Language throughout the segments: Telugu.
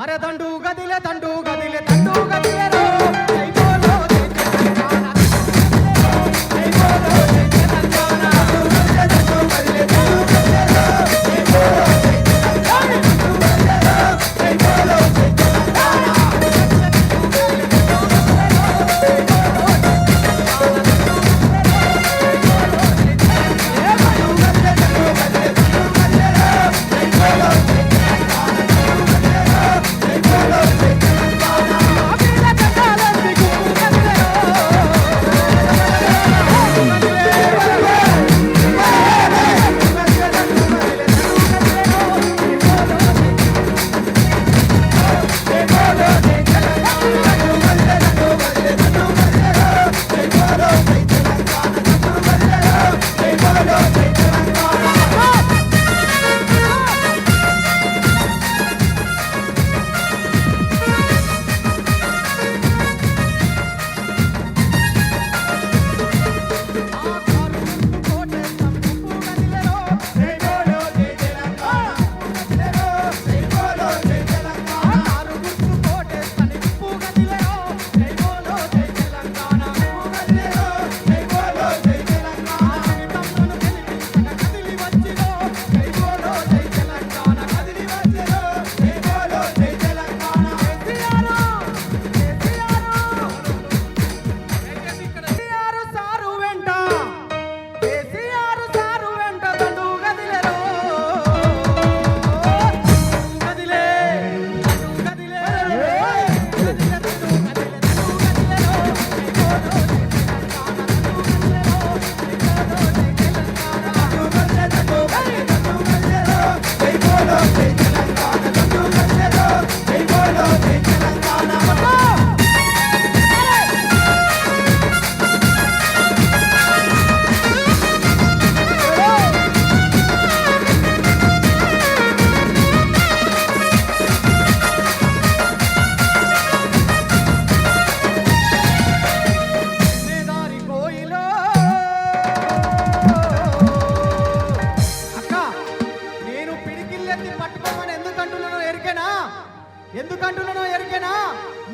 అరే దండు గదిలే దండు గదిలే దండు గదిలే రో జై బోలో జై తెలంగాణ జై బోలో జై తెలంగాణ దండు గదిలే దండు గదిలే రో జై బోలో జై తెలంగాణ దండు గదిలే రో జై బోలో జై తెలంగాణ ఎందుకంటున్నానో ఎరికేనా?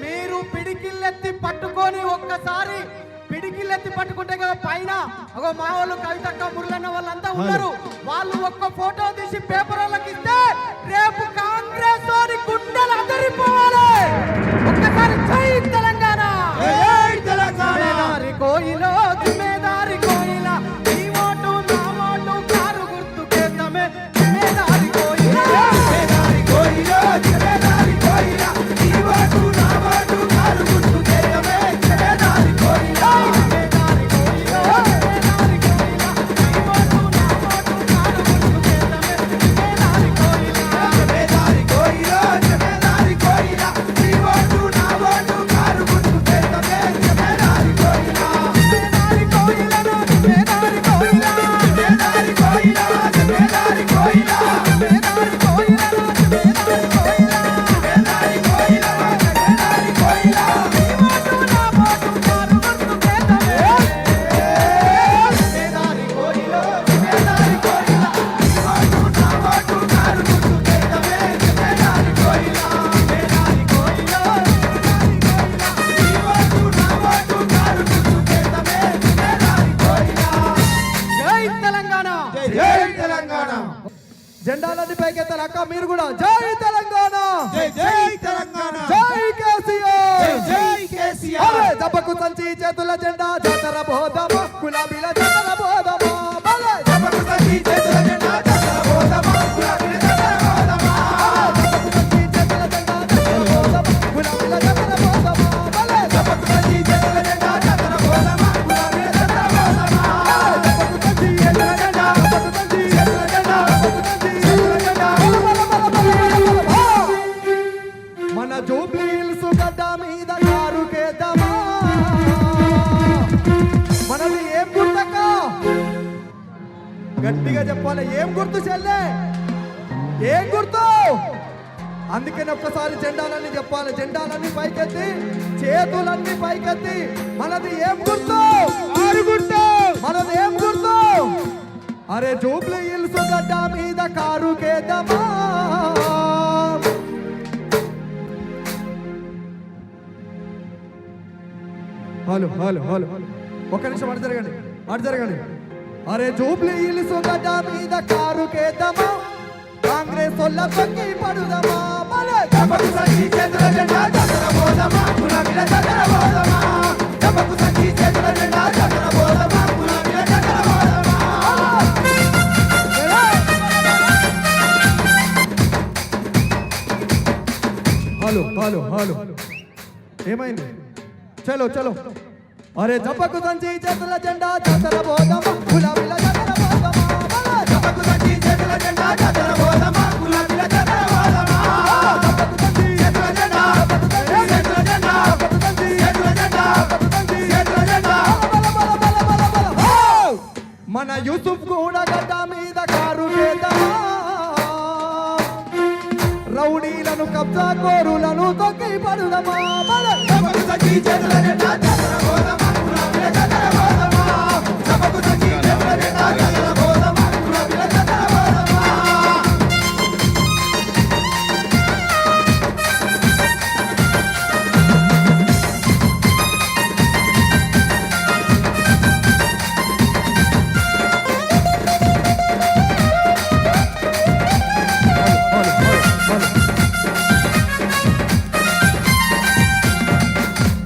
మీరు పిడికిల్లెత్తి పట్టుకొని ఒక్కసారి పిడికిల్లెత్తి పట్టుకుంటే కదా పైన అగో మా వాళ్ళు కవితక్క మురళన్న వాళ్ళంతా ఉన్నారు. వాళ్ళు ఒక్క ఫోటో తీసి పేపర్ వాళ్ళకి ఇస్తే రేపు కాంగ్రెస్ వారి గుండెలు అదిరిపోవాలి. ఒక్కసారి జై తెలంగాణ, జై తెలంగాణ. కోయిలో జిమ్మేదారి కోయిల ఈ ఓటు నా ఓటు కారు గుర్తుకే తమే జిమ్మేదారి కోయిల జిమ్మేదారి కోయిల జిమ్మేదారి కోయిల ఈ ఓటు నా ఓటు కారు గుర్తుకే తమే జిమ్మేదారి కోయిల జిమ్మేదారి కోయిల జిమ్మేదారి కోయిల ఈ ఓటు నా ఓటు కారు గుర్తుకే తమే జిమ్మేదారి కోయిల జిమ్మేదారి కోయిల జిమ్మేదారి కోయిల ఈ ఓటు నా ఓటు కారు గుర్తుకే తమే జిమ్మేదారి కోయిల జిమ్మేదారి కోయిల జిమ్మేదారి కోయిల జిమ్మేదారి కోయిల జిమ్మేదారి కోయిల జిమ్మేదారి కోయిల జిమ్మేదారి కోయిల జిమ్మేదారి కోయిల జిమ్మేదారి కోయిల ఈ ఓటు నా ఓటు కారు గుర్తుకే తమే జిమ్మేదారి కోయిల జిమ్మేదారి కోయిల ఈ ఓటు నా ఓటు కారు గుర్తుకే తమే జిమ్మేదారి కోయిల జిమ్మేదారి కోయిల జిమ్మేదారి కోయిల ఈ ఓటు నా ఓటు కారు గుర్తుకే తమే జిమ్మేదారి కోయిల. జై తెలంగాణ, జై తెలంగాణ. జెండాలన్నీ పైకెత్తాలి అక్క, మీరు కూడా జై తెలంగాణ, జై జై తెలంగాణ, జై కేసీఆర్, జై కేసీఆర్. అరే దెబ్బకు సంచి చేతుల జెండా జాతర బోధమా గులాబీల జాతర బోధమా భలే దెబ్బకు సంచి చేతుల జెండా జాతర బోధమా గులాబీల జాతర బోధమా గులాబీల జాతర బోధమా భలే దెబ్బకు సంచి చేతుల జెండా జాతర బోధమా గులాబీల జాతర బోధమా దెబ్బకు సంచి చేతుల జెండా దెబ్బకు సంచి చేతుల జెండా దెబ్బకు సంచి చేతుల జెండా మన జూబ్లీ హిల్స్ గడ్డ మీద కారుకేద్దామా మనది ఏం గుర్తక్క గట్టిగా చెప్పాలి ఏం గుర్తు చెల్లె ఏం గుర్తు అందుకని ఒక్కసారి జెండాలన్నీ చెప్పాలి జెండాలన్నీ పైకెత్తి చేతులన్నీ పైకెత్తి మనది ఏం గుర్తు ఆరు గుర్తు మనది ఏం గుర్తు అరే జూబ్లీ హిల్స్ గడ్డ మీద కారుకేద్దామా హలో హలో హలో ఒక్క నిమిషం అటు జరగండి అటు జరగండి అరే జూబ్లీ హిల్స్ గడ్డ మీద కారు కేద్దామా కాంగ్రెస్ వాళ్ళ పక్కి పడుదామా భలే జపకు సంచి చేతుల జెండా జతర పోదామా గులాబీల జతర పోదామా జపకు సంచి చేతుల జెండా జతర పోదామా గులాబీల జతర పోదామా హలో హలో హలో ఏమైంది చలో చలో అరే జపకు సంచి చేతుల జెండా జతర పోదామా గులాబీల జతర పోదామా భలే జపకు సంచి చేతుల జెండా జతర పోదామా గులాబీల జతర పోదామా జపకు సంచి చేతుల జెండా చేతుల జెండా చేతుల జెండా చేతుల జెండా మన యూసుఫ్ కూడా గడ్డ మీద కారు చేద్దామా రౌడీలను కబ్జా కోరులను తొక్కి పడుదమా భలే జపకు సంచి చేతుల జెండా జతర పోదామా గులాబీల జతర పోదామా జపకు సంచి చేతుల జెండా జతర